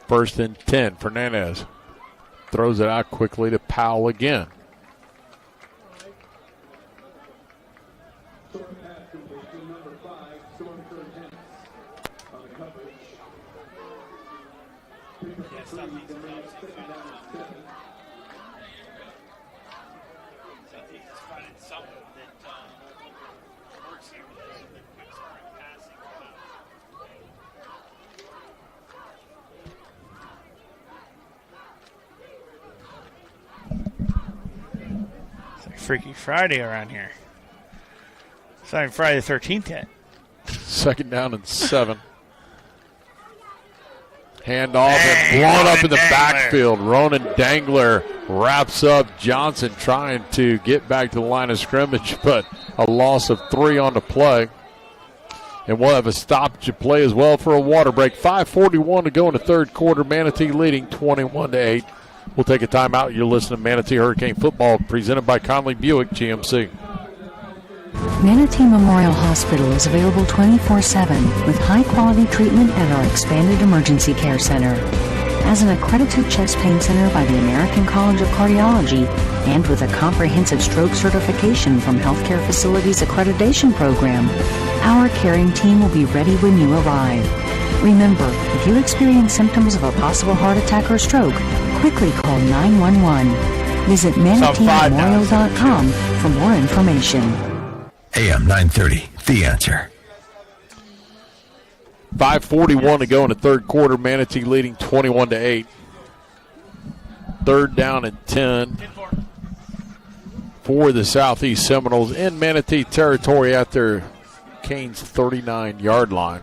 First and 10, Fernandez throws it out quickly to Powell again. Freaky Friday around here. It's not even Friday the 13th yet. Second down and 7. Handoff and blown up in the backfield. Ronan Dangler wraps up Johnson trying to get back to the line of scrimmage, but a loss of 3 on the play. And we'll have a stoppage of play as well for a water break. 5:41 to go in the third quarter. Manatee leading 21-8. We'll take a timeout. You're listening to Manatee Hurricane Football, presented by Conley Buick GMC. Manatee Memorial Hospital is available 24/7 with high-quality treatment at our expanded emergency care center. As an accredited chest pain center by the American College of Cardiology and with a comprehensive stroke certification from Healthcare Facilities Accreditation Program, our caring team will be ready when you arrive. Remember, if you experience symptoms of a possible heart attack or stroke, quickly call 911. Visit ManateeMemorial.com for more information. AM 930, The Answer. 5:41 to go in the third quarter. Manatee leading 21-8. Third down and 10 for the Southeast Seminoles in Manatee territory at their Canes 39-yard line.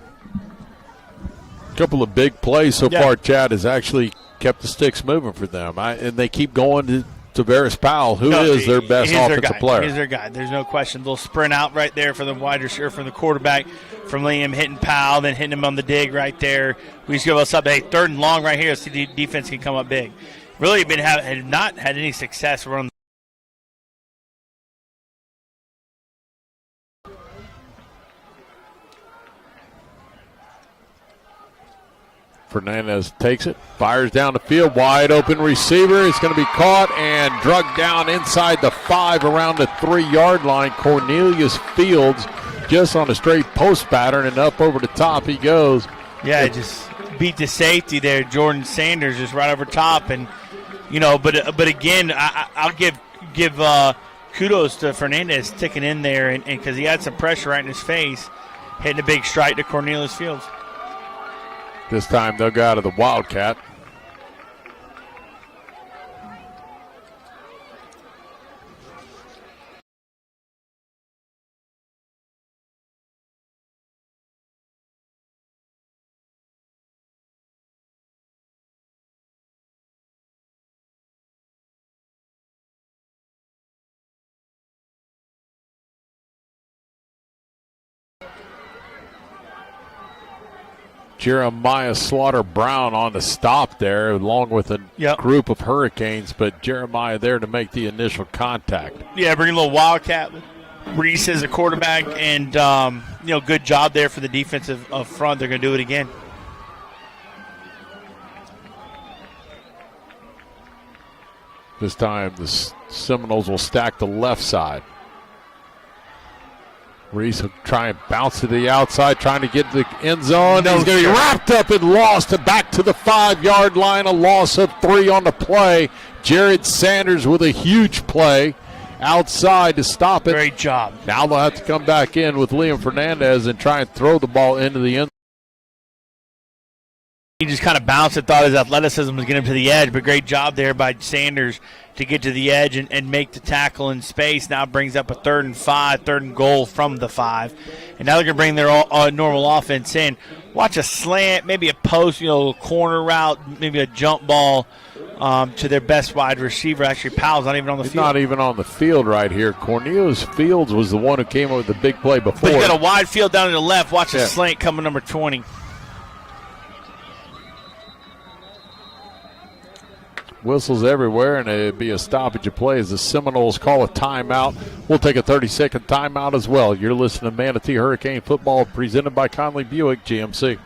A couple of big plays so far. Chad has actually kept the sticks moving for them. And they keep going to Tavares Powell, who is their best offensive player. He's their guy. There's no question. They'll sprint out right there for the wide receiver from the quarterback, from Liam hitting Powell, then hitting him on the dig right there. We just give us up. Hey, third and long right here so the defense can come up big. Really have not had any success running. Fernandez takes it, fires down the field, wide open receiver. It's going to be caught and drugged down inside the 5 around the 3-yard line. Cornelius Fields just on a straight post pattern, and up over the top he goes. Yeah, just beat the safety there, Jordan Sanders, just right over top. And, but again, I'll give kudos to Fernandez sticking in there and because he had some pressure right in his face, hitting a big strike to Cornelius Fields. This time they'll go out of the Wildcat. Jeremiah Slaughter-Brown on the stop there, along with a group of Hurricanes, but Jeremiah there to make the initial contact. Yeah, bring a little Wildcat. Reese is a quarterback, and good job there for the defensive up front. They're going to do it again. This time the Seminoles will stack the left side. Reese will try and bounce to the outside, trying to get to the end zone. He's going to be wrapped up and lost back to the 5-yard line. A loss of 3 on the play. Jared Sanders with a huge play outside to stop it. Great job. Now they'll have to come back in with Liam Fernandez and try and throw the ball into the end He just kind of bounced and thought his athleticism was getting him to the edge, but great job there by Sanders to get to the edge and make the tackle in space. Now brings up a 3rd and 5, 3rd and goal from the 5. And now they're going to bring their normal offense in. Watch a slant, maybe a post, a corner route, maybe a jump ball to their best wide receiver. Actually, Powell's not even on the field. Not even on the field right here. Cornelius Fields was the one who came up with the big play before. But he's got a wide field down to the left. Watch a slant coming number 20. Whistles everywhere, and it'd be a stoppage of play as the Seminoles call a timeout. We'll take a 30-second timeout as well. You're listening to Manatee Hurricane Football presented by Conley Buick GMC.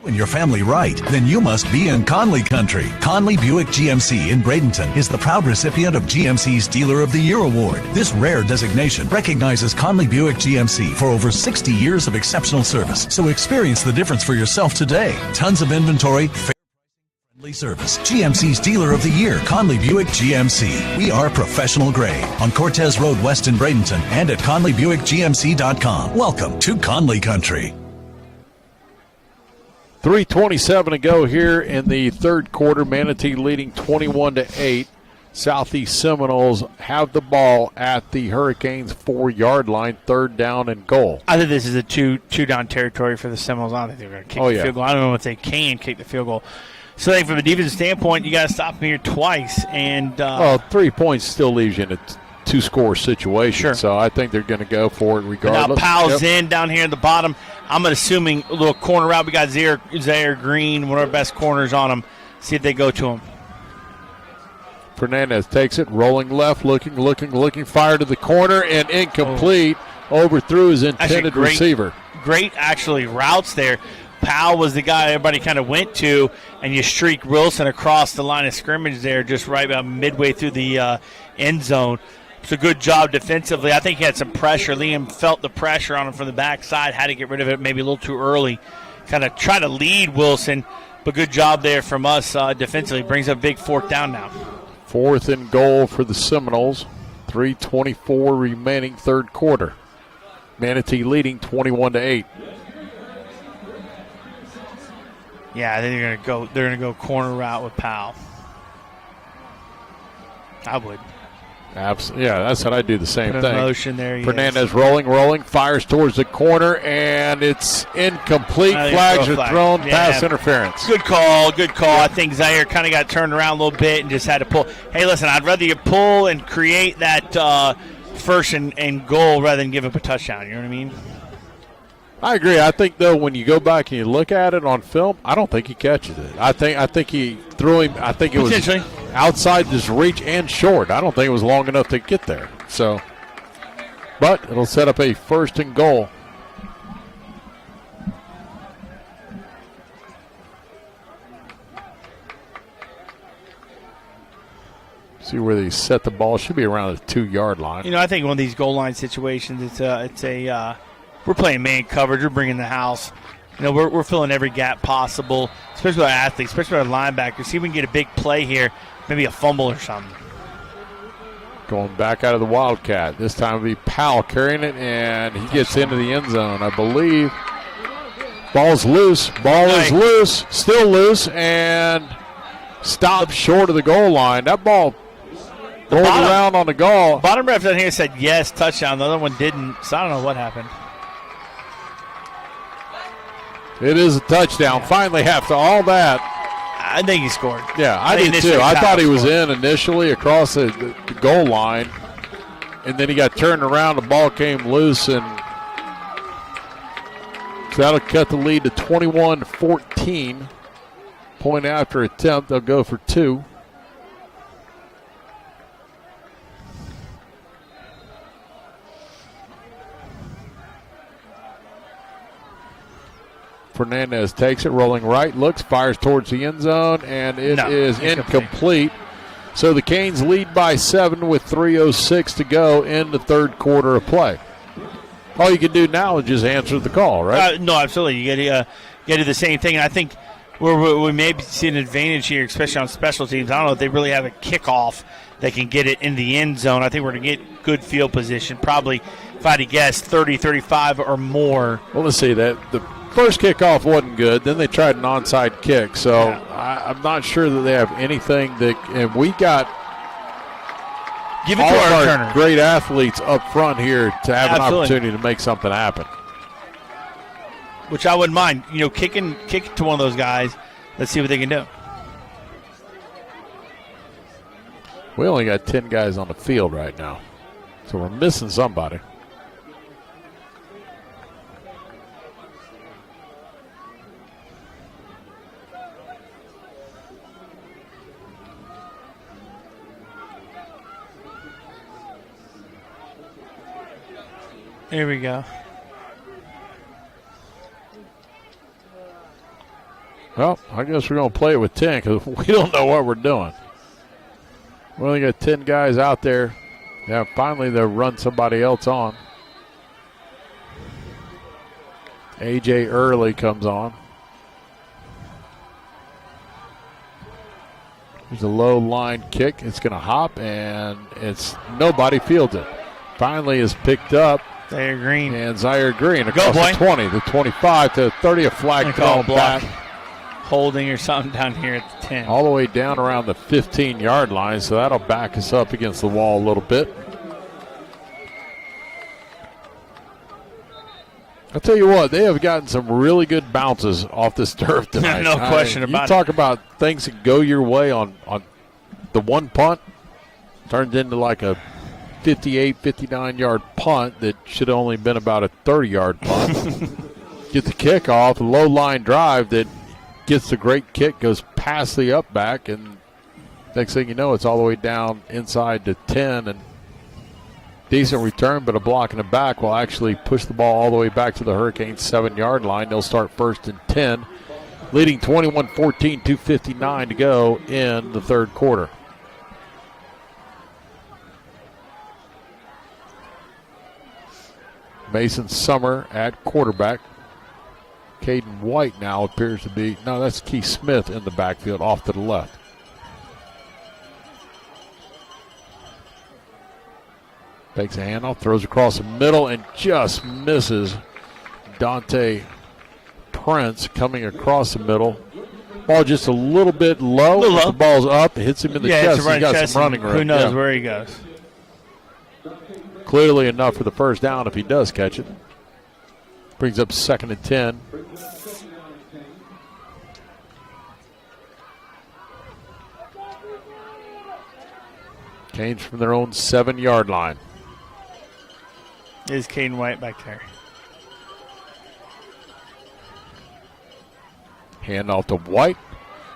When your family right, then you must be in Conley country. Conley Buick GMC in Bradenton is the proud recipient of GMC's Dealer of the Year award. This rare designation recognizes Conley Buick GMC for over 60 years of exceptional service. So experience the difference for yourself today. Tons of inventory, fair friendly service. GMC's Dealer of the Year, Conley Buick GMC. We are professional grade on Cortez Road West in Bradenton and at ConleyBuickGMC.com. Welcome to Conley country. 3:27 to go here in the third quarter. Manatee leading 21-8. Southeast Seminoles have the ball at the Hurricanes' 4-yard line, 3rd down and goal. I think this is a two-down territory for the Seminoles. I don't think they're going to kick the field goal. I don't know if they can kick the field goal. So I think from a defensive standpoint, you got to stop them here twice. And 3 points still leaves you in a 2-score situation. Sure. So I think they're going to go for it regardless. Now Powell's in down here at the bottom. I'm assuming a little corner route. We got Zaire Green, one of our best corners on him. See if they go to him. Fernandez takes it, rolling left, looking, fire to the corner, and incomplete. Overthrew his intended receiver. Great, actually, routes there. Powell was the guy everybody kind of went to, and you streak Wilson across the line of scrimmage there, just right about midway through the end zone. It's a good job defensively. I think he had some pressure. Liam felt the pressure on him from the backside, had to get rid of it maybe a little too early. Kind of try to lead Wilson, but good job there from us defensively. Brings up a big 4th down now. 4th and goal for the Seminoles. 3:24 remaining third quarter. Manatee leading 21-8. Yeah, I think they're gonna go corner route with Powell. I would. Absolutely. Yeah, that's what I do. The same thing. Motion there. Fernandez rolling, fires towards the corner, and it's incomplete. Flags are thrown. Pass interference. Good call. I think Zaire kind of got turned around a little bit and just had to pull. Hey, listen, I'd rather you pull and create that 1st and goal rather than give up a touchdown. You know what I mean? I agree. I think, though, when you go back and you look at it on film, I don't think he catches it. I think he threw him. I think it was outside his reach and short. I don't think it was long enough to get there. So, but it'll set up a 1st and goal. See where they set the ball. Should be around the 2-yard line. I think one of these goal line situations, we're playing man coverage. We're bringing the house. We're filling every gap possible, especially with our athletes, especially with our linebackers. See if we can get a big play here, maybe a fumble or something. Going back out of the Wildcat. This time it'll be Powell carrying it, and he gets into the end zone, I believe. Ball's loose. Ball is loose, still loose, and stopped short of the goal line. That ball rolled around on the goal. Bottom ref down here said yes, touchdown. The other one didn't, so I don't know what happened. It is a touchdown. Finally, after all that. I think he scored. Yeah, I did too. I thought he was in initially across the goal line, and then he got turned around. The ball came loose, and so that'll cut the lead to 21-14. Point after attempt, they'll go for 2. Fernandez takes it, rolling right, looks, fires towards the end zone, and it is incomplete. So the Canes lead by 7 with 3:06 to go in the third quarter of play. All you can do now is just answer the call, right? No, absolutely. You got to do the same thing. And I think we may see an advantage here, especially on special teams. I don't know if they really have a kickoff that can get it in the end zone. I think we're going to get good field position, probably, if I had to guess, 30, 35 or more. Well, let's see that. The first kickoff wasn't good. Then they tried an onside kick. So I'm not sure that they have anything that – and we got give it all to of our our returner. great athletes up front here to have an Absolutely. opportunity to make something happen. Which I wouldn't mind. Kick it to one of those guys. Let's see what they can do. We only got 10 guys on the field right now. So we're missing somebody. There we go. Well, I guess we're going to play it with 10 because we don't know what we're doing. We only got 10 guys out there. Yeah, finally they'll run somebody else on. A.J. Early comes on. There's a low line kick. It's going to hop, and nobody fields it. Finally is picked up. Zaire Green. And Zaire Green across boy. the 20, the 25 to 30, a flag Call thrown block. back. Holding or something down here at the 10. All the way down around the 15-yard line, so that'll back us up against the wall a little bit. I'll tell you what, they have gotten some really good bounces off this turf tonight. No question about it. You talk about things that go your way on the one punt, turns into like a 58, 59-yard punt that should have only been about a 30-yard punt. Get the kickoff, a low-line drive that gets the great kick, goes past the up back, and next thing you know, it's all the way down inside to 10, and decent return, but a block in the back will actually push the ball all the way back to the Hurricanes' 7-yard line. They'll start first and 10, leading 21-14, 2:59 to go in the third quarter. Mason Summer at quarterback. Caden White now appears to be, no, that's Keith Smith in the backfield off to the left. Takes a handoff, throws across the middle, and just misses Dante Prince coming across the middle. Ball just a little bit low. The ball's up, hits him in the chest. He's got some running room. Who knows where he goes. Clearly enough for the first down if he does catch it. Brings up 2nd and 10. Canes from their own 7-yard line. Is Caden White back there? Hand off to White.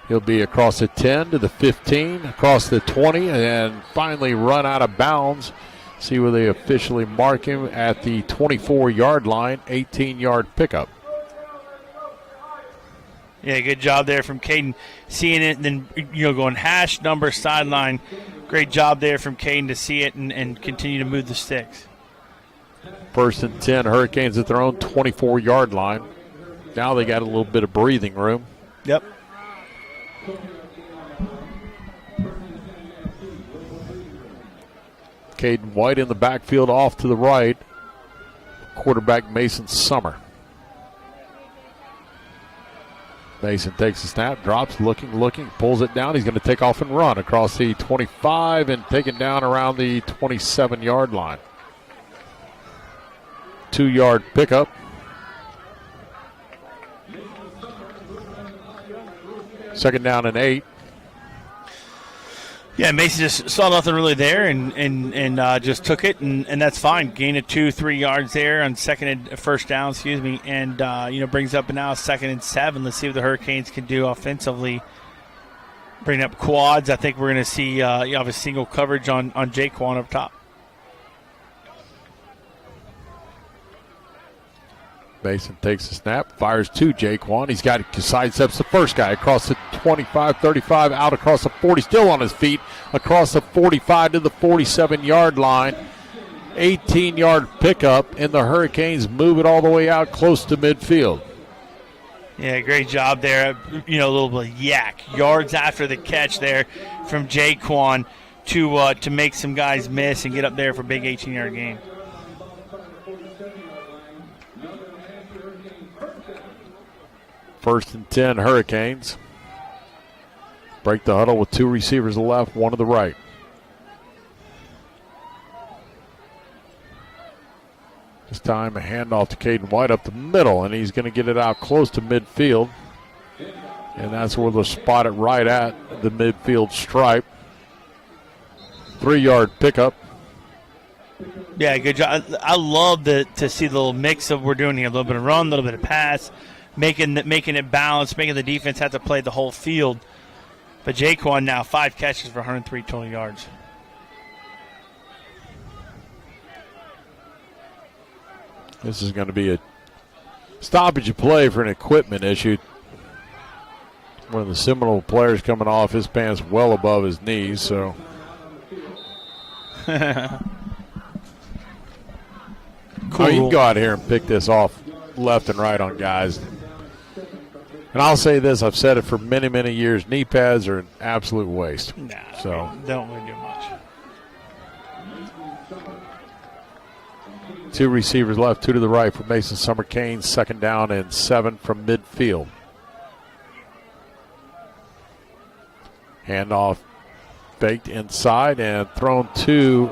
He'll be across the 10 to the 15, across the 20, and finally run out of bounds. See where they officially mark him at the 24-yard line, 18-yard pickup. Yeah, good job there from Caden. Seeing it and then, going hash, number, sideline. Great job there from Caden to see it and continue to move the sticks. 1st and 10, Hurricanes at their own 24-yard line. Now they got a little bit of breathing room. Yep. Caden White in the backfield off to the right. Quarterback Mason Summer. Mason takes a snap, drops, looking, pulls it down. He's going to take off and run across the 25 and take it down around the 27-yard line. 2-yard pickup. Second down and 8. Yeah, Mason just saw nothing really there and just took it, and that's fine. Gain of 2-3 yards there on first down, and brings up now 2nd and 7. Let's see what the Hurricanes can do offensively. Bring up quads. I think we're going to see you have a single coverage on Jaquan up top. Mason takes the snap, fires to Jaquan. He's got sidesteps the first guy across the 25, 35, out across the 40, still on his feet, across the 45 to the 47-yard line. 18-yard pickup, and the Hurricanes move it all the way out close to midfield. Yeah, great job there. A little bit of yak. Yards after the catch there from Jaquan to make some guys miss and get up there for a big 18-yard gain. First and 10, Hurricanes. Break the huddle with 2 receivers to the left, 1 to the right. This time a handoff to Caden White up the middle, and he's going to get it out close to midfield. And that's where they'll spot it right at the midfield stripe. 3-yard pickup. Yeah, good job. I love to see the little mix of we're doing here. A little bit of run, a little bit of pass, making it balanced, making the defense have to play the whole field. But Jaquan now 5 catches for 103 total yards. This is going to be a stoppage play for an equipment issue. One of the Seminole players coming off, his pants well above his knees, so. Cool. You can go out here and pick this off left and right on guys. And I'll say this, I've said it for many, many years, knee pads are an absolute waste. Nah, so don't really do much. 2 receivers left, 2 to the right for Mason Summer Kane. 2nd down and 7 from midfield. Handoff baked inside and thrown to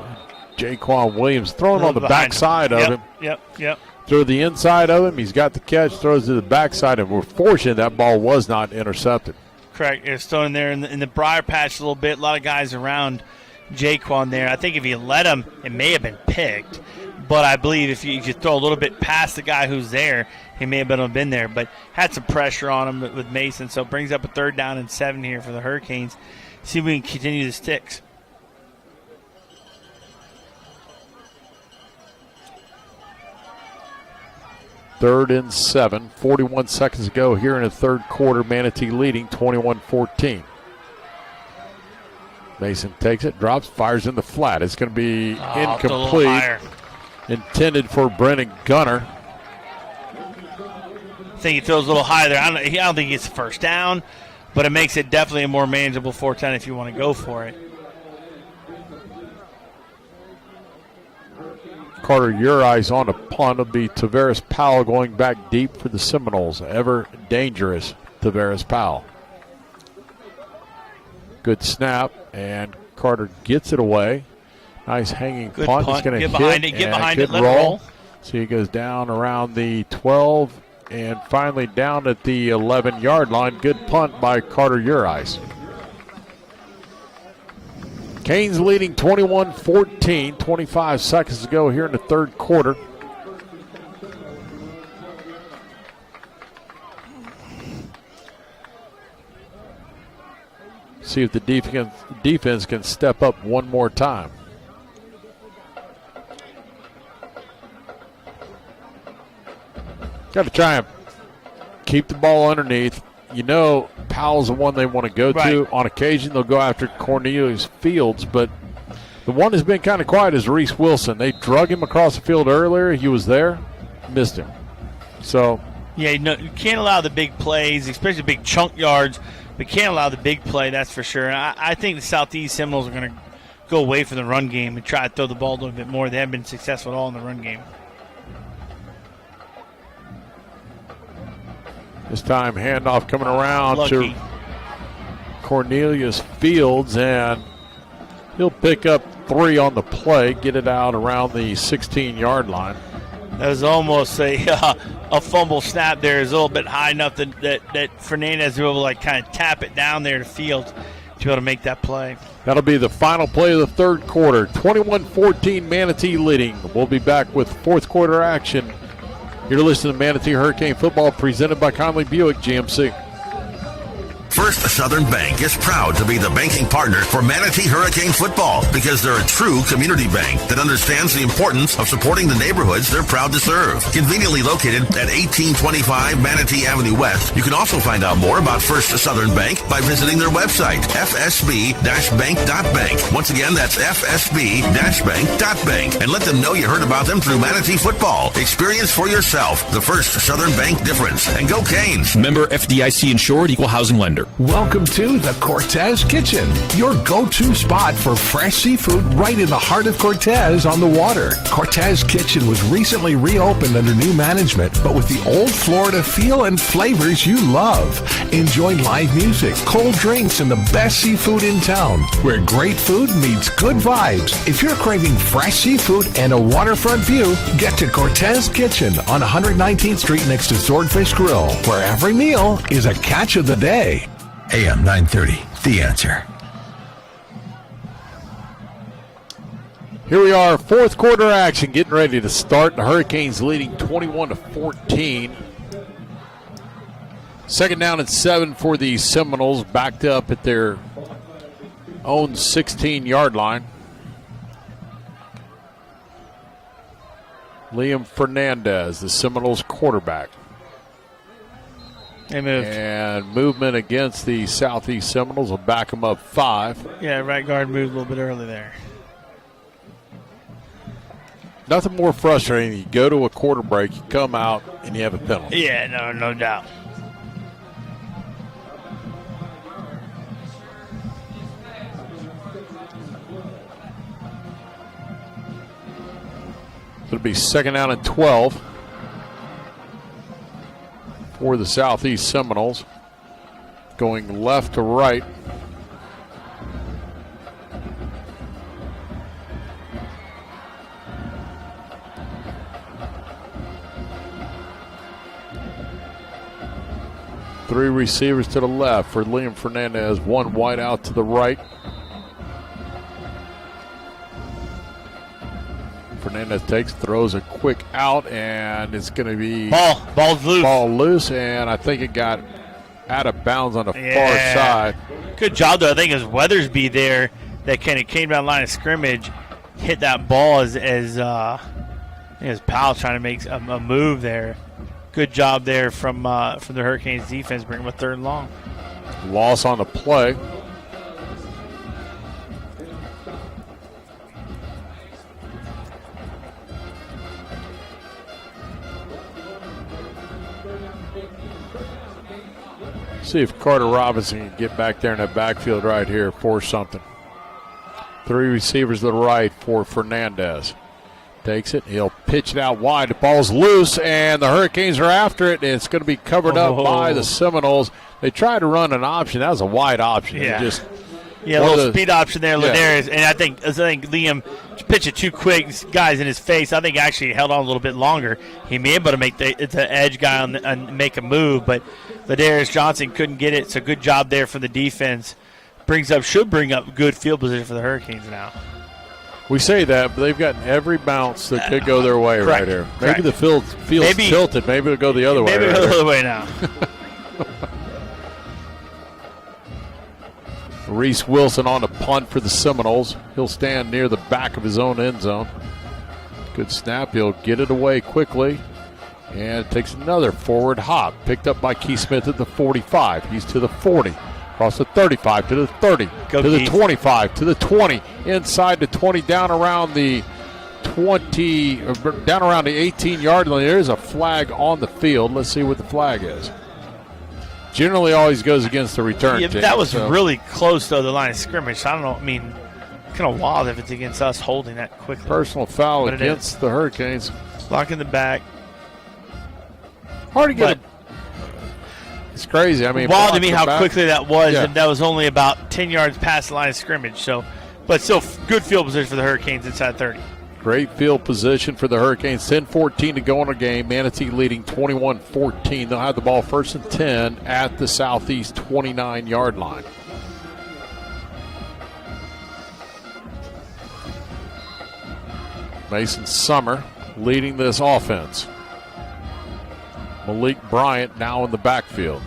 Jaquan Williams. Thrown on the backside of him. Yep. Through the inside of him. He's got the catch, throws to the backside, and we're fortunate that ball was not intercepted. Correct. It's thrown in there in the briar patch a little bit. A lot of guys around Jaquan there. I think if you let him, it may have been picked. But I believe if you throw a little bit past the guy who's there, he may have been there. But had some pressure on him with Mason. So it brings up a 3rd down and 7 here for the Hurricanes. See if we can continue the sticks. Third and 7, 41 seconds to go here in the 3rd quarter. Manatee leading 21-14. Mason takes it, drops, fires in the flat. It's going to be incomplete. Intended for Brennan Gunner. I think he throws a little high there. I don't think it's a first down, but it makes it definitely a more manageable 4th down if you want to go for it. Carter Uri's on a punt. It'll be Tavares Powell going back deep for the Seminoles. Ever dangerous Tavares Powell. Good snap, and Carter gets it away. Nice hanging Good punt. punt. It's going to get behind it, let it roll. So he goes down around the 12 and finally down at the 11-yard line. Good punt by Carter Uri's. Canes leading 21-14, 25 seconds to go here in the 3rd quarter. See if the defense can step up one more time. Got to try and keep the ball underneath. You know, Powell's the one they want to go to. On occasion, they'll go after Cornelius Fields, but the one that's been kind of quiet is Reese Wilson. They drug him across the field earlier. He was there, missed him. So, yeah, you can't allow the big plays, especially big chunk yards. We can't allow the big play, that's for sure. And I think the Southeast Seminoles are going to go away from the run game and try to throw the ball a little bit more. They haven't been successful at all in the run game. This time, handoff coming around to Cornelius Fields, and he'll pick up 3 on the play, get it out around the 16-yard line. That was almost a fumble snap there. It's a little bit high enough that Fernandez will able to kind of tap it down there to Fields to be able to make that play. That'll be the final play of the 3rd quarter. 21-14, Manatee leading. We'll be back with 4th quarter action. You're listening to Manatee Hurricane Football presented by Conley Buick GMC. First Southern Bank is proud to be the banking partner for Manatee Hurricane Football because they're a true community bank that understands the importance of supporting the neighborhoods they're proud to serve. Conveniently located at 1825 Manatee Avenue West, you can also find out more about First Southern Bank by visiting their website, fsb-bank.bank. Once again, that's fsb-bank.bank. And let them know you heard about them through Manatee Football. Experience for yourself the First Southern Bank difference. And go Canes. Member FDIC insured, equal housing lender. tender. Welcome to the Cortez Kitchen, your go-to spot for fresh seafood right in the heart of Cortez on the water. Cortez Kitchen was recently reopened under new management, but with the old Florida feel and flavors you love. Enjoy live music, cold drinks, and the best seafood in town, where great food meets good vibes. If you're craving fresh seafood and a waterfront view, get to Cortez Kitchen on 119th Street next to Swordfish Grill, where every meal is a catch of the day. AM 930, The Answer. Here we are, fourth quarter action, getting ready to start. The Hurricanes leading 21-14. Second down and 7 for the Seminoles, backed up at their own 16-yard line. Liam Fernandez, the Seminoles quarterback. They moved. And movement against the Southeast Seminoles will back them up 5. Yeah, right guard moved a little bit early there. Nothing more frustrating. You go to a quarter break, you come out, and you have a penalty. Yeah, no doubt. It'll be second down and 12 for the Southeast Seminoles. Going left to right. Three receivers to the left for Liam Fernandez. One wide out to the right. Fernandez takes, throws a quick out, and it's going to be Ball's loose. Ball loose, and I think it got out of bounds on the far side. Good job, though. I think it was Weathersby there that kind of came down the line of scrimmage, hit that ball as his pal trying to make a move there. Good job there from the Hurricanes defense, bringing him a third and long. Loss on the play. See if Carter Robinson can get back there in that backfield right here for something. Three receivers to the right for Fernandez. Takes it. He'll pitch it out wide. The ball's loose, and the Hurricanes are after it. And it's going to be covered up by the Seminoles. They tried to run an option. That was a wide option. Yeah, a little speed option there, Ladarius. And I think Liam pitched it too quick. Guys in his face. I think actually held on a little bit longer. He may be able to make the edge guy and make a move, but Ladarius Johnson couldn't get it. So good job there from the defense. Should bring up good field position for the Hurricanes now. We say that, but they've gotten every bounce that could go their way right here. Maybe the field's tilted. Maybe it'll go the other way. Maybe it'll go the other way now. Reese Wilson on the punt for the Seminoles. He'll stand near the back of his own end zone. Good snap. He'll get it away quickly. And it takes another forward hop. Picked up by Keith Smith at the 45. He's to the 40. Across the 35 to the 30. The 25 to the 20. Inside the 20, down around the 20, down around the 18-yard line. There's a flag on the field. Let's see what the flag is. Generally always goes against the return. Yeah, but that was really close to the line of scrimmage. I don't know. I mean, kind of wild if it's against us holding that quickly. Personal foul against the Hurricanes. Block in the back. Hard to get It's crazy. I mean, wild to me how quickly that was, Yeah. and that was only about 10 yards past the line of scrimmage. So, but still, good field position for the Hurricanes inside 30. Great field position for the Hurricanes. 10-14 to go in the game. Manatee leading 21-14. They'll have the ball first and 10 at the Southeast 29-yard line. Mason Summer leading this offense. Malik Bryant now in the backfield.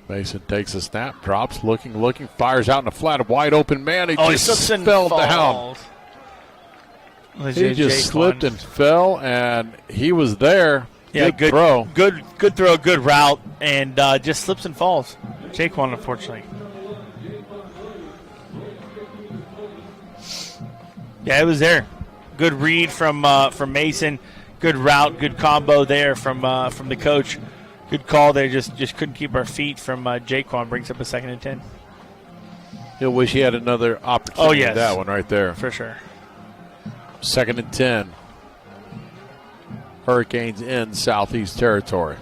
Mason takes a snap, drops, looking, fires out in the flat. A wide open man. He just fell down. He just slipped and fell, and he was there. Yeah, good throw. Good throw, good route, and just slips and falls. Jaquan, unfortunately. Yeah, it was there. Good read from Mason. Good route, good combo there from the coach. Good call there. Just couldn't keep our feet from Jaquan. Brings up a 2nd and 10. He'll wish he had another opportunity. Oh, yes. With that one right there. For sure. 2nd and 10. Hurricanes in Southeast territory.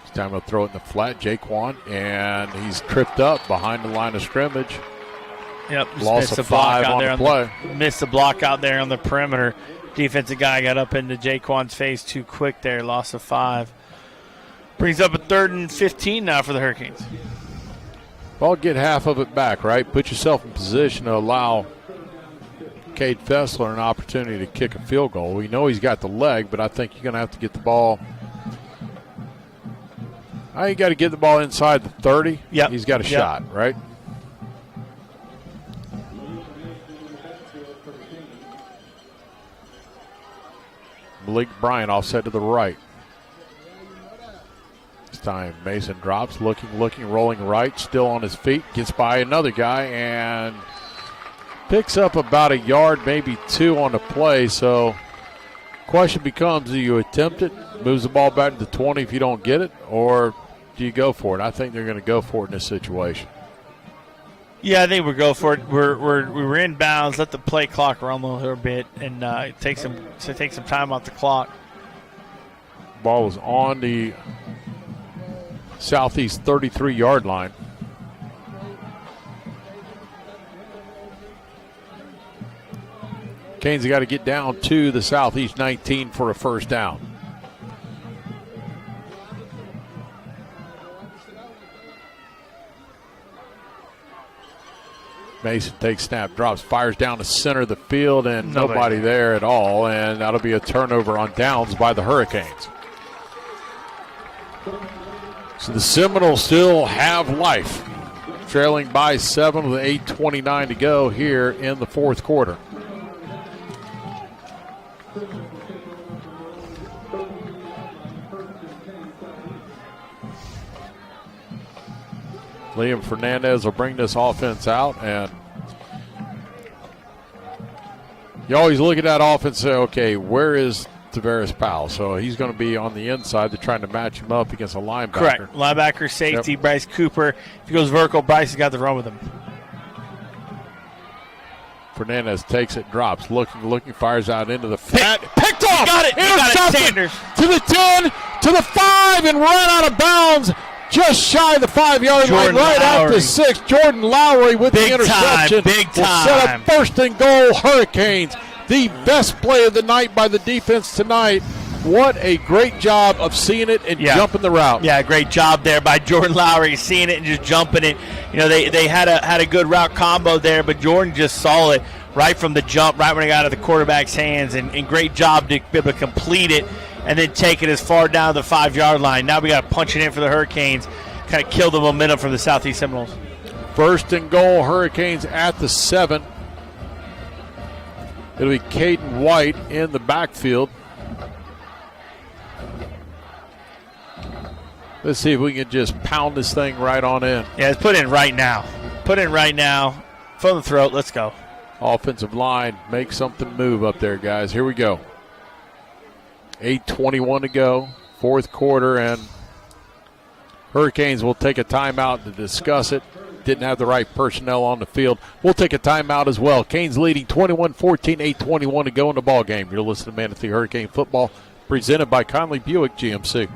It's time to throw it in the flat. Jaquan, and he's tripped up behind the line of scrimmage. Yep. Loss of 5 on the play. Missed the block out there on the perimeter. Defensive guy got up into Jaquan's face too quick there. Loss of 5. Brings up a 3rd and 15 now for the Hurricanes. Well, get half of it back, right? Put yourself in position to allow Cade Fessler an opportunity to kick a field goal. We know he's got the leg, but I think you're going to have to get the ball. You got to get the ball inside the 30. Yeah, he's got a shot, right? Malik Bryant offset to the right. This time Mason drops, looking, rolling right, still on his feet, gets by another guy and picks up about a yard, maybe 2 on the play. So question becomes, do you attempt it, moves the ball back to the 20 if you don't get it, or do you go for it? I think they're going to go for it in this situation. Yeah, I think we'll go for it. We're in bounds. Let the play clock run a little bit and take some time off the clock. Ball was on the Southeast 33-yard line. Canes have got to get down to the Southeast 19 for a first down. Mason takes snap, drops, fires down the center of the field, and nobody there at all. And that'll be a turnover on downs by the Hurricanes. So the Seminoles still have life, trailing by 7 with 8:29 to go here in the fourth quarter. Liam Fernandez will bring this offense out, and you always look at that offense and say, okay, where is Tavares Powell? So he's going to be on the inside. They're trying to match him up against a linebacker. Correct. Linebacker, safety, yep. Bryce Cooper. If he goes vertical, Bryce has got the run with him. Fernandez takes it, drops, looking, fires out into the flat. Picked off! Got it, Sanders. To the 10, to the 5, and ran out of bounds. Just shy of the 5-yard line, right out to 6. Jordan Lowry with the interception. Big time. Will set up 1st and goal, Hurricanes. The best play of the night by the defense tonight. What a great job of seeing it and jumping the route. Yeah, great job there by Jordan Lowry, seeing it and just jumping it. You know, they had a good route combo there, but Jordan just saw it right from the jump, right when it got out of the quarterback's hands, and great job to be able to complete it and then take it as far down the 5-yard line. Now we got to punch it in for the Hurricanes, kind of kill the momentum from the Southeast Seminoles. 1st and goal, Hurricanes at the 7. It'll be Caden White in the backfield. Let's see if we can just pound this thing right on in. Yeah, let's put in right now. From the throat, let's go. Offensive line, make something move up there, guys. Here we go. 8:21 to go, fourth quarter, and Hurricanes will take a timeout to discuss it. Didn't have the right personnel on the field. We'll take a timeout as well. Canes leading 21-14, 8:21 to go in the ball game. You're listening to Manatee Hurricane Football, presented by Conley Buick GMC.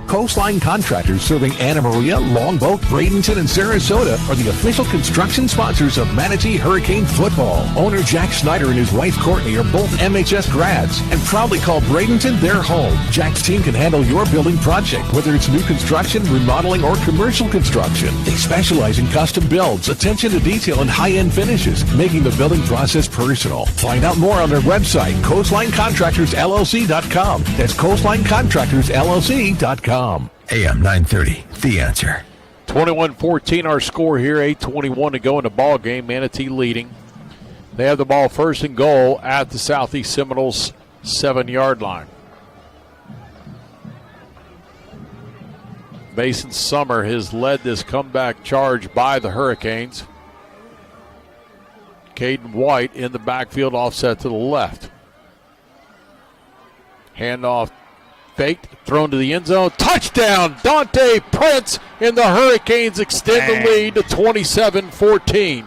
Coastline Contractors, serving Anna Maria, Longboat, Bradenton, and Sarasota, are the official construction sponsors of Manatee Hurricane Football. Owner Jack Snyder and his wife Courtney are both MHS grads and proudly call Bradenton their home. Jack's team can handle your building project, whether it's new construction, remodeling, or commercial construction. They specialize in custom builds, attention to detail, and high-end finishes, making the building process personal. Find out more on their website, coastlinecontractorsllc.com. That's coastlinecontractorsllc.com. AM 930, The Answer. 21-14 our score here, 8:21 to go in the ball game. Manatee leading. They have the ball 1st and goal at the Southeast Seminoles 7-yard line. Mason Summer has led this comeback charge by the Hurricanes. Caden White in the backfield, offset to the left. Handoff faked, thrown to the end zone. Touchdown, Dante Prince, and the Hurricanes extend the lead to 27-14.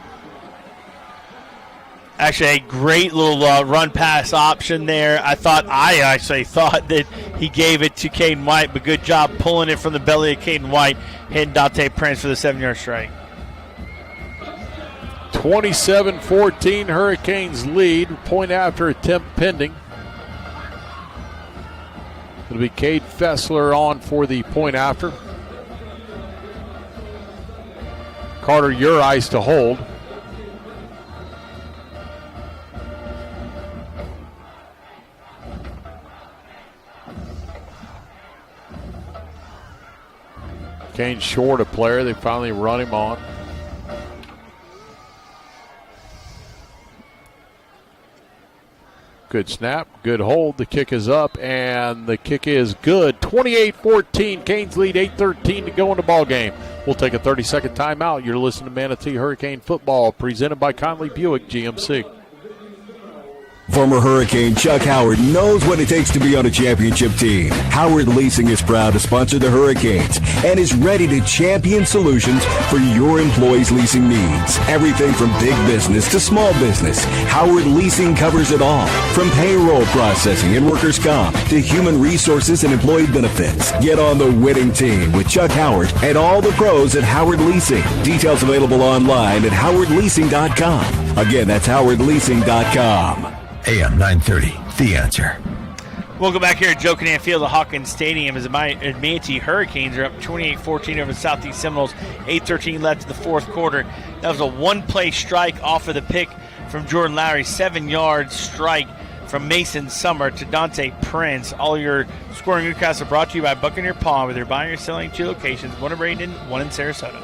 Actually, a great little run-pass option there. I actually thought that he gave it to Caden White, but good job pulling it from the belly of Caden White, hitting Dante Prince for the 7-yard strike. 27-14, Hurricanes lead. Point after attempt pending. It'll be Cade Fessler on for the point after. Carter Urice to hold. Cane's short a player. They finally run him on. Good snap, good hold. The kick is up, and the kick is good. 28-14, Canes lead, 8:13 to go in the ball game. We'll take a 30-second timeout. You're listening to Manatee Hurricane Football, presented by Conley Buick GMC. Former Hurricane Chuck Howard knows what it takes to be on a championship team. Howard Leasing is proud to sponsor the Hurricanes and is ready to champion solutions for your employees' leasing needs. Everything from big business to small business, Howard Leasing covers it all. From payroll processing and workers' comp to human resources and employee benefits. Get on the winning team with Chuck Howard and all the pros at Howard Leasing. Details available online at howardleasing.com. Again, that's howardleasing.com. AM 930, The Answer. Welcome back here at Joe Kinnan Field at Hawkins Stadium as the Manatee Hurricanes are up 28-14 over the Southeast Seminoles. 8:13 left in the fourth quarter. That was a one-play strike off of the pick from Jordan Lowry. 7-yard strike from Mason Summer to Dante Prince. All your scoring newscasts are brought to you by Buccaneer Pawn, where they're buying or selling 2 locations, one in Bradenton, one in Sarasota.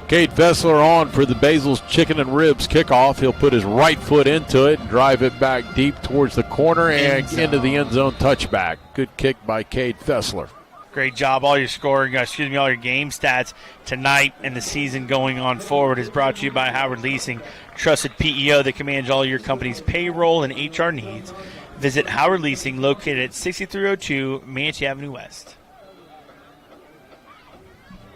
Cade Fessler on for the Basil's Chicken and Ribs kickoff. He'll put his right foot into it and drive it back deep towards the corner and into the end zone touchback. Good kick by Cade Fessler. Great job. All your scoring, all your game stats tonight and the season going on forward is brought to you by Howard Leasing, trusted PEO that can manage all your company's payroll and HR needs. Visit Howard Leasing, located at 6302 Manatee Avenue West.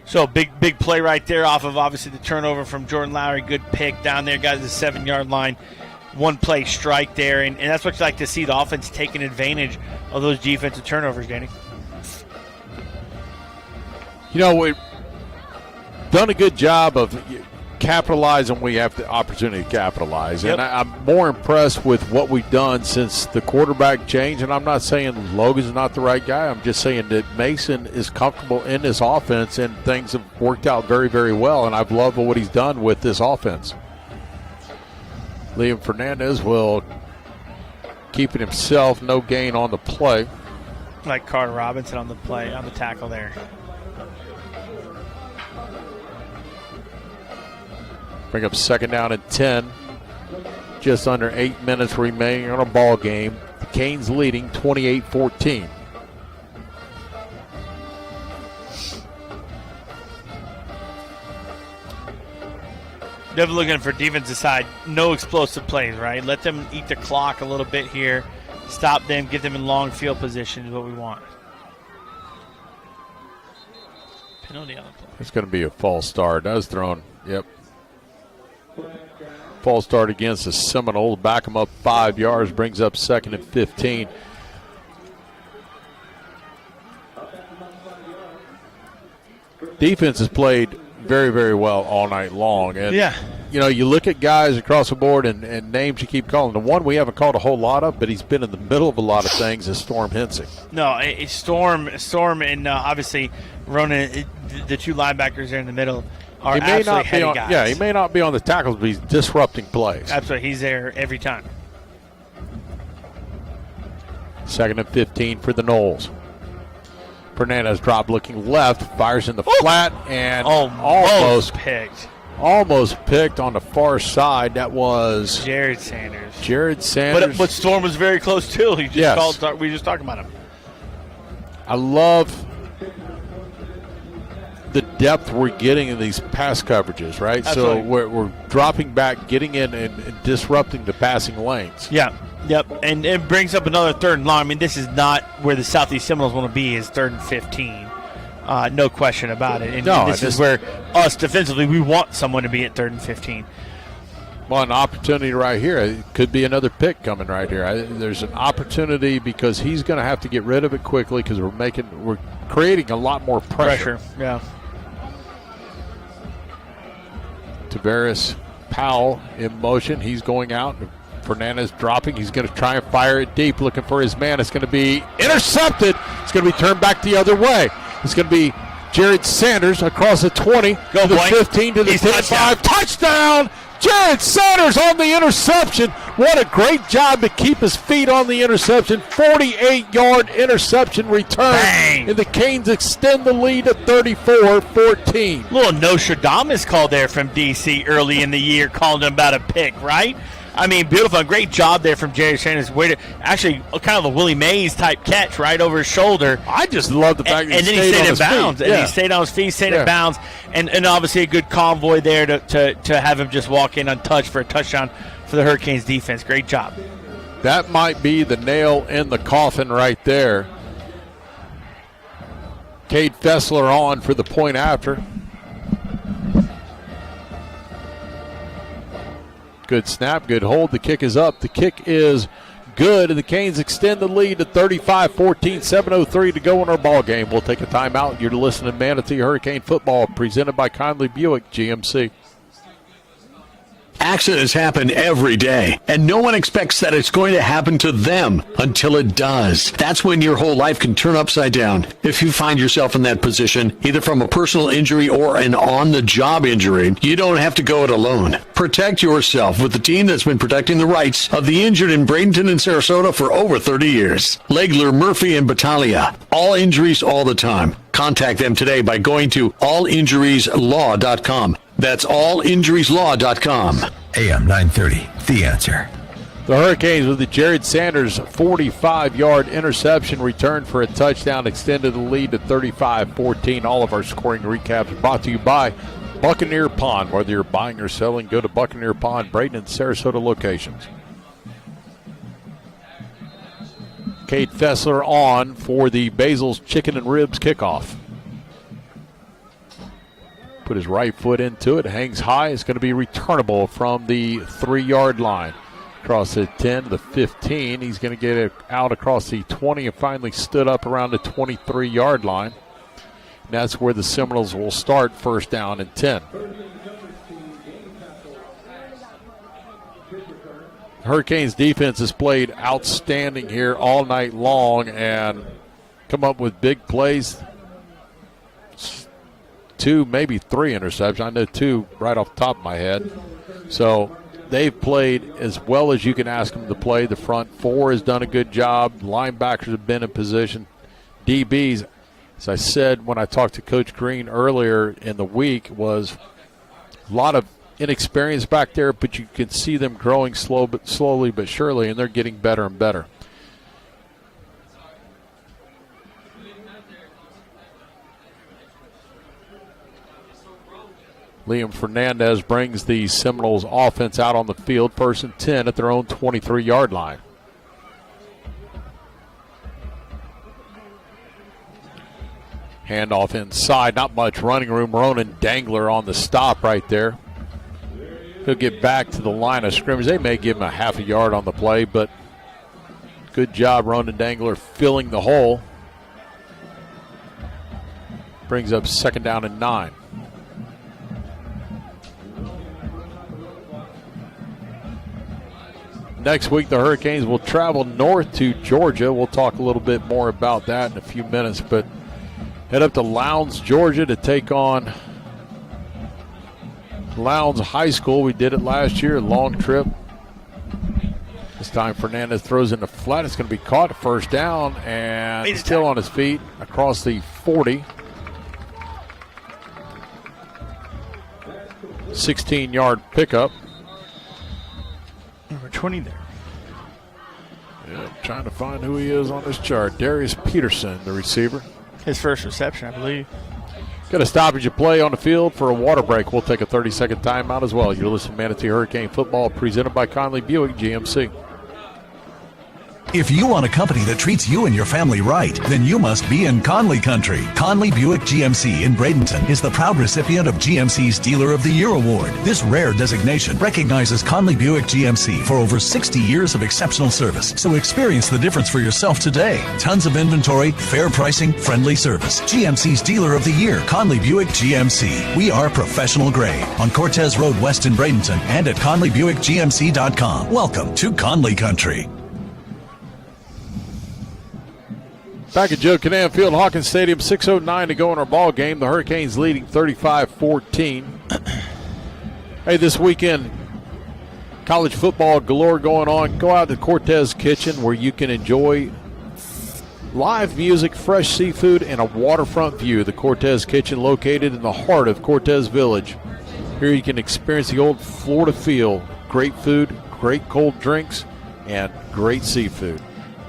So big play right there off of obviously the turnover from Jordan Lowry. Good pick down there, got to the 7-yard line. One play strike there, and that's what you like to see, the offense taking advantage of those defensive turnovers, Danny. You know, we've done a good job of capitalizing when we have the opportunity to capitalize. Yep. And I'm more impressed with what we've done since the quarterback change. And I'm not saying Logan's not the right guy. I'm just saying that Mason is comfortable in this offense, and things have worked out very, very well. And I've loved what he's done with this offense. Liam Fernandez will keep it himself. No gain on the play. Like Carter Robinson on the play, on the tackle there. Bring up 2nd down and 10. Just under 8 minutes remaining on a ball game. The Canes leading 28-14. Definitely looking for defensive side. No explosive plays, right? Let them eat the clock a little bit here. Stop them, get them in long field position is what we want. Penalty on the play. It's going to be a false start. That was thrown. Yep. False start against the Seminoles. Back them up 5 yards. Brings up 2nd and 15. Defense has played very, very well all night long. And, you know, you look at guys across the board and names you keep calling. The one we haven't called a whole lot of, but he's been in the middle of a lot of things, is Storm Hensing. No, it's Storm and obviously Ronan, the 2 linebackers there in the middle, are absolutely heady guys. Yeah, he may not be on the tackles, but he's disrupting plays. Absolutely. He's there every time. 2nd and 15 for the Noles. Fernandez drop looking left, fires in the flat, and almost picked on the far side. That was Jared Sanders. But Storm was very close too. He just we just talked about him. I love the depth we're getting in these pass coverages, right? Absolutely. So we're dropping back, getting in, and disrupting the passing lanes. Yeah. Yep, and it brings up another 3rd and long. I mean, this is not where the Southeast Seminoles want to be, is 3rd and 15. No question about it. And this is where us defensively, we want someone to be at 3rd and 15. Well, an opportunity right here. It could be another pick coming right here. There's an opportunity because he's going to have to get rid of it quickly because we're creating a lot more pressure. Yeah. Tavares Powell in motion. He's going out. Fernandez dropping. He's going to try and fire it deep, looking for his man. It's going to be intercepted. It's going to be turned back the other way. It's going to be Jared Sanders across the 20, Go to the Blake. 15, to the 10-5. Touchdown! Jared Sanders on the interception. What a great job to keep his feet on the interception. 48-yard interception return. Bang. And the Canes extend the lead to 34-14. Little Nostradamus call there from DC early in the year, calling him about a pick, right? I mean, beautiful. Great job there from Jerry Sanders. Actually, kind of a Willie Mays type catch right over his shoulder. I just love the fact that and then he stayed on in his bounds. feet. And Yeah. he stayed on his feet, stayed in bounds. And obviously a good convoy there to have him just walk in untouched for a touchdown for the Hurricanes defense. Great job. That might be the nail in the coffin right there. Cade Fessler on for the point after. Good snap, good hold. The kick is up. The kick is good, and the Canes extend the lead to 35-14, 7:03 to go in our ball game. We'll take a timeout. You're listening to Manatee Hurricane Football, presented by Conley Buick GMC. Accidents happen every day, and no one expects that it's going to happen to them until it does. That's when your whole life can turn upside down. If you find yourself in that position, either from a personal injury or an on-the-job injury, you don't have to go it alone. Protect yourself with the team that's been protecting the rights of the injured in Bradenton and Sarasota for over 30 years. Legler, Murphy, and Battaglia. All injuries all the time. Contact them today by going to allinjurieslaw.com. That's allinjurieslaw.com. AM 930, The Answer. The Hurricanes with the Jared Sanders 45-yard interception return for a touchdown, extended the lead to 35-14. All of our scoring recaps brought to you by Buccaneer Pond. Whether you're buying or selling, go to Buccaneer Pond, Braden and Sarasota locations. Cade Fessler on for the Basil's Chicken and Ribs kickoff. Put his right foot into it, hangs high. It's going to be returnable from the 3-yard line. Across the 10 to the 15. He's going to get it out across the 20 and finally stood up around the 23-yard line. And that's where the Seminoles will start, first down and 10. Hurricanes defense has played outstanding here all night long and come up with big plays. 2, maybe 3 interceptions. I know 2 right off the top of my head. So they've played as well as you can ask them to play. The front 4 has done a good job. Linebackers have been in position. DBs, as I said when I talked to Coach Green earlier in the week, was a lot of inexperience back there, but you can see them growing slowly but surely, and they're getting better and better. Liam Fernandez brings the Seminoles offense out on the field, first and 10 at their own 23-yard line. Handoff inside, not much running room. Ronan Dangler on the stop right there. He'll get back to the line of scrimmage. They may give him a half a yard on the play, but good job, Ronan Dangler, filling the hole. Brings up second down and 9. Next week, the Hurricanes will travel north to Georgia. We'll talk a little bit more about that in a few minutes, but head up to Lowndes, Georgia to take on Lowndes High School. We did it last year, a long trip. This time Fernandez throws in the flat. It's going to be caught, first down, and still on his feet across the 40. 16-yard pickup. Number 20 there. Yeah, trying to find who he is on this chart. Darius Peterson, the receiver. His first reception, I believe. Got a stoppage of play on the field for a water break. We'll take a 30-second timeout as well. You're listening to Manatee Hurricane Football presented by Conley Buick GMC. If you want a company that treats you and your family right, then you must be in Conley country. Conley Buick GMC in Bradenton is the proud recipient of GMC's Dealer of the Year award. This rare designation recognizes Conley Buick GMC for over 60 years of exceptional service. So experience the difference for yourself today. Tons of inventory, fair pricing, friendly service. GMC's Dealer of the Year, Conley Buick GMC. We are professional grade on Cortez Road West in Bradenton and at ConleyBuickGMC.com. Welcome to Conley country. Back at Joe Kinnan Field, Hawkins Stadium, 6:09 to go in our ball game. The Hurricanes leading 35-14. Hey, this weekend, college football galore going on. Go out to Cortez Kitchen where you can enjoy live music, fresh seafood, and a waterfront view. The Cortez Kitchen located in the heart of Cortez Village. Here you can experience the old Florida feel. Great food, great cold drinks, and great seafood.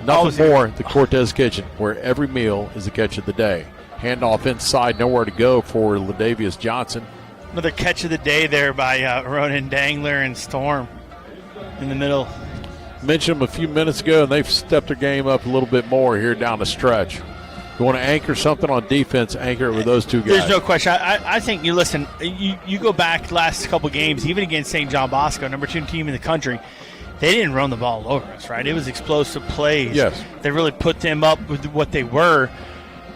Nothing more at the Cortez Kitchen, where every meal is the catch of the day. Handoff inside, nowhere to go for Ladavius Johnson. Another catch of the day there by Ronan Dangler and Storm in the middle. Mentioned them a few minutes ago, and they've stepped their game up a little bit more here down the stretch. You want to anchor something on defense, anchor it with those two guys. There's no question. I think, you go back last couple games, even against St. John Bosco, number 2 team in the country, they didn't run the ball over us, right? It was explosive plays. Yes. They really put them up with what they were.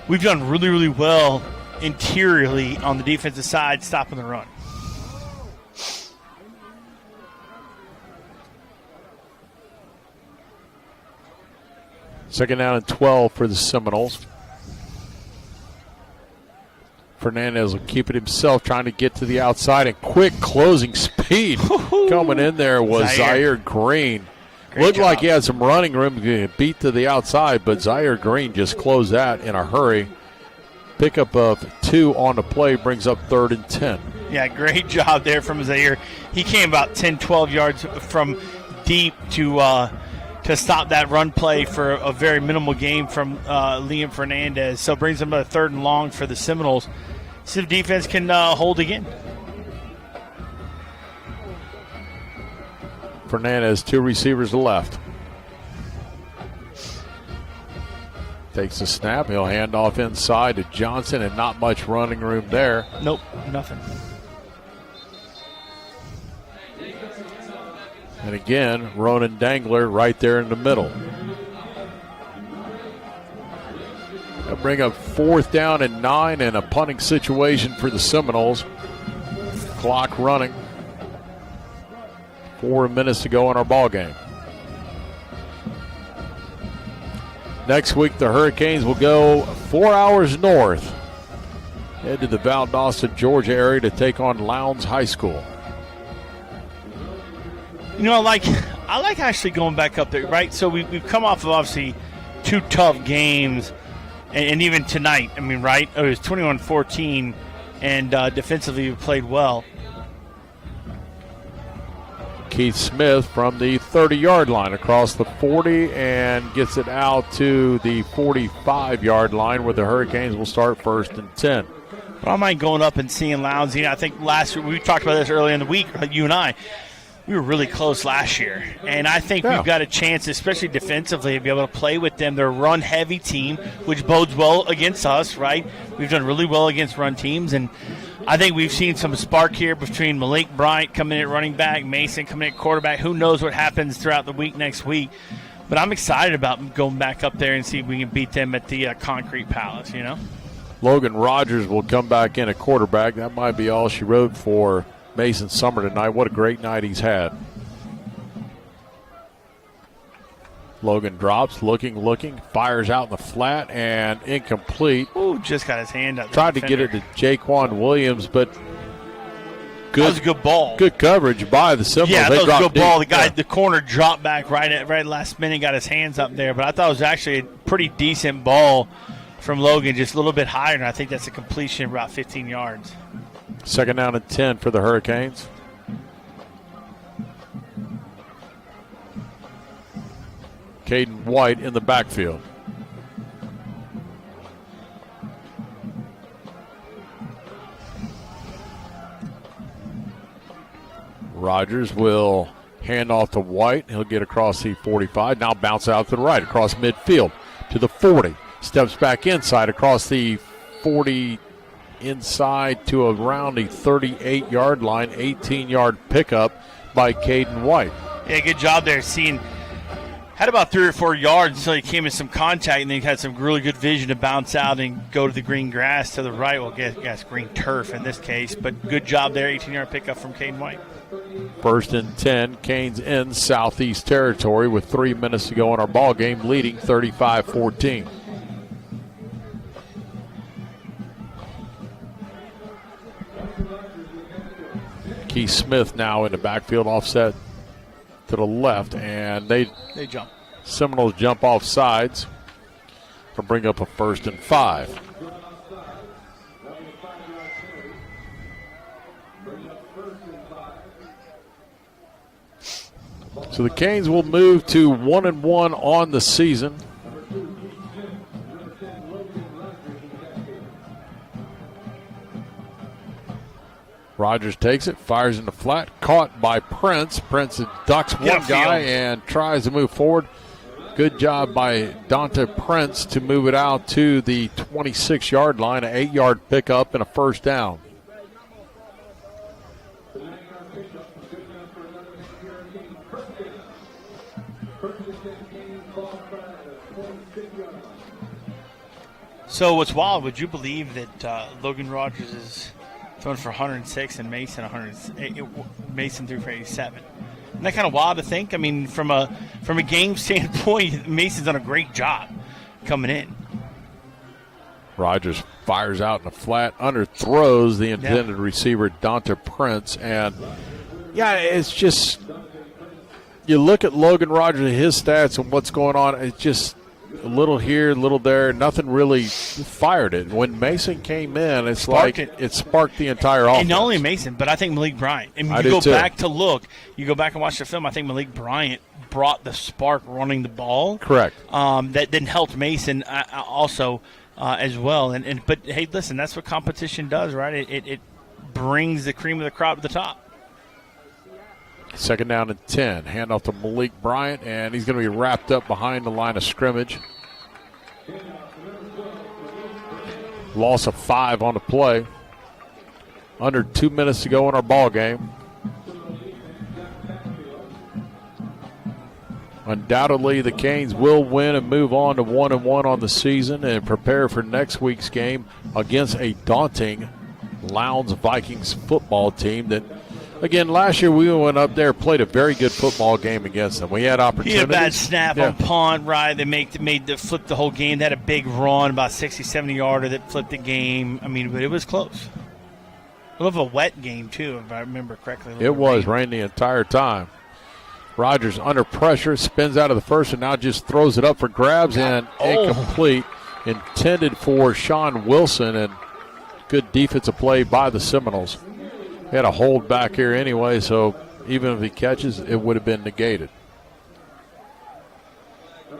We've done really, really well interiorly on the defensive side, stopping the run. Second down and 12 for the Seminoles. Fernandez will keep it himself, trying to get to the outside, and quick closing speed coming in there was Zaire Green. Looked like he had some running room to beat to the outside, but Zaire Green just closed that in a hurry. Pickup of 2 on the play brings up 3rd and 10. Yeah, great job there from Zaire. He came about 10, 12 yards from deep to stop that run play for a very minimal gain from Liam Fernandez. So brings him a 3rd and long for the Seminoles. See if defense can hold again. Fernandez, 2 receivers left. Takes the snap. He'll hand off inside to Johnson, and not much running room there. Nope, nothing. And again, Ronan Dangler right there in the middle. They'll bring up 4th down and 9 and a punting situation for the Seminoles. Clock running. 4 minutes to go in our ball game. Next week, the Hurricanes will go 4 hours north. Head to the Valdosta, Georgia area to take on Lowndes High School. You know, I like actually going back up there, right? So we've come off of obviously 2 tough games, and even tonight, I mean, right? It was 21-14, and defensively we played well. Keith Smith from the 30-yard line across the 40 and gets it out to the 45-yard line where the Hurricanes will start 1st and 10. I don't mind going up and seeing Lowndes. I think last year, we talked about this earlier in the week, you and I. We were really close last year, and I think we've got a chance, especially defensively, to be able to play with them. They're a run-heavy team, which bodes well against us, right? We've done really well against run teams, and I think we've seen some spark here between Malik Bryant coming in at running back, Mason coming in at quarterback. Who knows what happens throughout the week next week? But I'm excited about going back up there and see if we can beat them at the Concrete Palace, Logan Rogers will come back in at quarterback. That might be all she wrote for Mason Summer tonight. What a great night he's had. Logan drops, looking, fires out in the flat, and incomplete. Ooh, just got his hand up. Tried to get it to Jaquan Williams, but that was a good ball. Good coverage by the Seminoles. Yeah, that was a good ball. The guy, the corner dropped back right last minute, got his hands up there, but I thought it was actually a pretty decent ball from Logan, just a little bit higher, and I think that's a completion of about 15 yards. 2nd down and 10 for the Hurricanes. Caden White in the backfield. Rogers will hand off to White. He'll get across the 45. Now bounce out to the right across midfield to the 40. Steps back inside across the 40 inside to around the 38-yard line. 18-yard pickup by Caden White. Yeah, good job there. Had about 3 or 4 yards until he came in some contact, and then he had some really good vision to bounce out and go to the green grass to the right. Well, guess green turf in this case, but good job there. 18-yard pickup from Caden White. 1st and 10, Canes in Southeast territory with 3 minutes to go in our ball game, leading 35-14. Keith Smith now in the backfield, offset to the left, and they jump. Seminoles jump off sides to bring up a 1st and 5. So the Canes will move to 1-1 on the season. Rogers takes it, fires in the flat, caught by Prince. Prince ducks one guy and tries to move forward. Good job by Dante Prince to move it out to the 26-yard line, an 8-yard pickup and a 1st down. So what's wild, would you believe that Logan Rogers is throwing for 106 and Mason Mason threw for 87? Isn't that kind of wild to think? I mean, from a game standpoint, Mason's done a great job coming in. Rogers fires out in the flat, underthrows the intended receiver, Dante Prince. And, yeah, it's just, you look at Logan Rogers and his stats and what's going on, it's just a little here, a little there. Nothing really fired it. When Mason came in, it sparked the entire offense. And not only Mason, but I think Malik Bryant. And you go back and watch the film, I think Malik Bryant brought the spark running the ball. Correct. That then helped Mason also as well. But hey, listen, that's what competition does, right? It brings the cream of the crop to the top. 2nd down and 10. Handoff to Malik Bryant, and he's going to be wrapped up behind the line of scrimmage. Loss of 5 on the play. Under 2 minutes to go in our ball game. Undoubtedly, the Canes will win and move on to 1-1 on the season and prepare for next week's game against a daunting Lowndes Vikings football team that, again, last year we went up there, played a very good football game against them. We had opportunities. He had a bad snap on punt, right? They flipped the whole game. They had a big run, about 60, 70-yarder that flipped the game. I mean, but it was close. A little of a wet game, too, if I remember correctly. It was rain the entire time. Rogers under pressure, spins out of the first, and now just throws it up for grabs and incomplete. Intended for Sean Wilson, and good defensive play by the Seminoles. He had a hold back here anyway, so even if he catches, it would have been negated.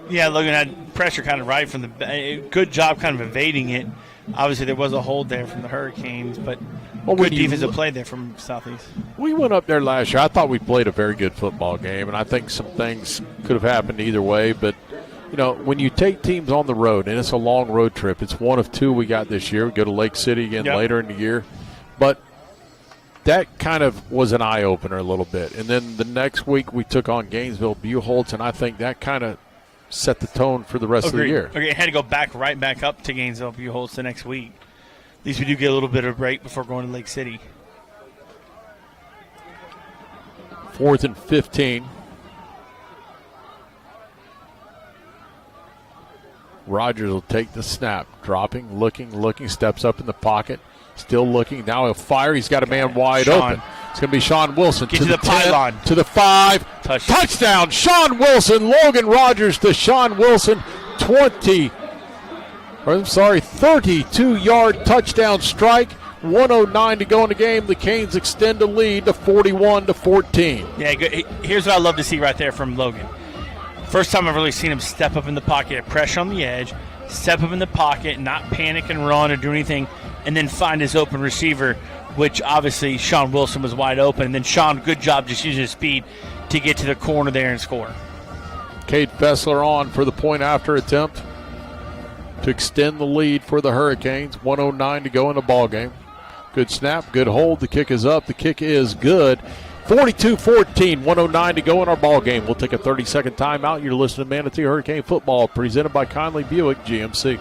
Yeah, Logan had pressure kind of right from the – good job kind of evading it. Obviously, there was a hold there from the Hurricanes, but good defensive play there from Southeast. We went up there last year. I thought we played a very good football game, and I think some things could have happened either way. But, you know, when you take teams on the road, and it's a long road trip, it's one of 2 we got this year. We go to Lake City again later in the year. But that kind of was an eye-opener a little bit. And then the next week we took on Gainesville-Buchholz, and I think that kind of set the tone for the rest of the year. Okay, it had to go right back up to Gainesville-Buchholz the next week. At least we do get a little bit of break before going to Lake City. 4th and 15. Rogers will take the snap. Dropping, looking, steps up in the pocket. Still looking. Now he'll fire. He's got a man wide open. It's going to be Sean Wilson. Get to the pylon. To the 5. Touchdown. Sean Wilson. Logan Rogers to Sean Wilson. 32-yard touchdown strike. 1:09 to go in the game. The Canes extend the lead to 41-14. Yeah, good. Here's what I love to see right there from Logan. First time I've really seen him step up in the pocket, pressure on the edge, step up in the pocket, not panic and run or do anything, and then find his open receiver which obviously Sean Wilson was wide open. And then Sean, good job just using his speed to get to the corner there and score. Cade Fessler on for the point-after attempt to extend the lead for the Hurricanes. 1:09 to go in the ball game. Good snap, good hold. The kick is up. The kick is good. 42-14, 1:09 to go in our ball game. We'll take a 30-second timeout. You're listening to Manatee Hurricane Football, presented by Conley Buick GMC.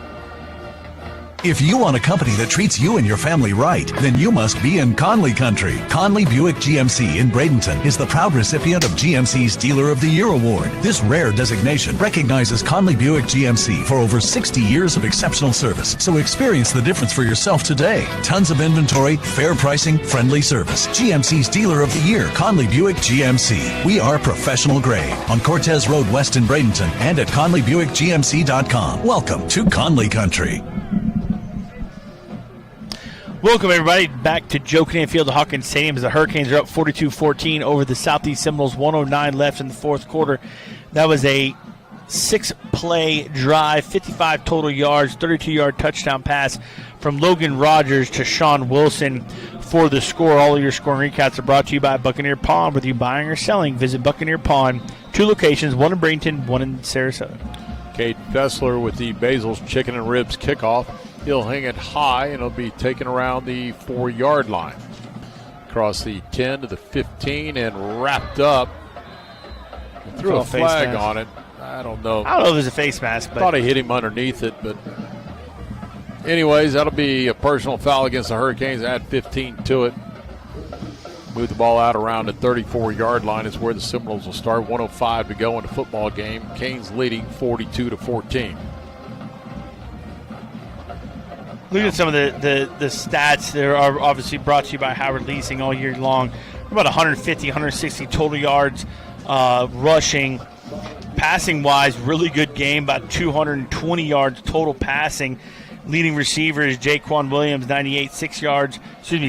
If you want a company that treats you and your family right, then you must be in Conley country. Conley Buick GMC in Bradenton is the proud recipient of GMC's Dealer of the Year Award. This rare designation recognizes Conley Buick GMC for over 60 years of exceptional service. So experience the difference for yourself today. Tons of inventory, fair pricing, friendly service. GMC's Dealer of the Year, Conley Buick GMC. We are professional grade on Cortez Road West in Bradenton and at ConleyBuickGMC.com. Welcome to Conley country. Welcome, everybody, back to Joe Kinnan Field at Hawkins Stadium as the Hurricanes are up 42-14 over the Southeast Seminoles. 1:09 left in the fourth quarter. That was a 6-play drive, 55 total yards, 32-yard touchdown pass from Logan Rogers to Sean Wilson for the score. All of your scoring recaps are brought to you by Buccaneer Pawn. Whether you're buying or selling, visit Buccaneer Pawn. 2 locations, one in Bradenton, one in Sarasota. Cade Fessler with the Basil's Chicken and Ribs kickoff. He'll hang it high, and it'll be taken around the 4-yard line. Across the 10 to the 15 and wrapped up. Threw a flag on it. I don't know. I don't know if it was a face mask. But thought he hit him underneath it, but anyways, that'll be a personal foul against the Hurricanes. Add 15 to it. Move the ball out around the 34-yard line is where the Seminoles will start. 1:05 to go in the football game. Canes leading 42-14. Look at some of the stats that are obviously brought to you by Howard Leasing all year long. About 150, 160 total yards rushing. Passing-wise, really good game, about 220 yards total passing. Leading receiver is Jaquan Williams,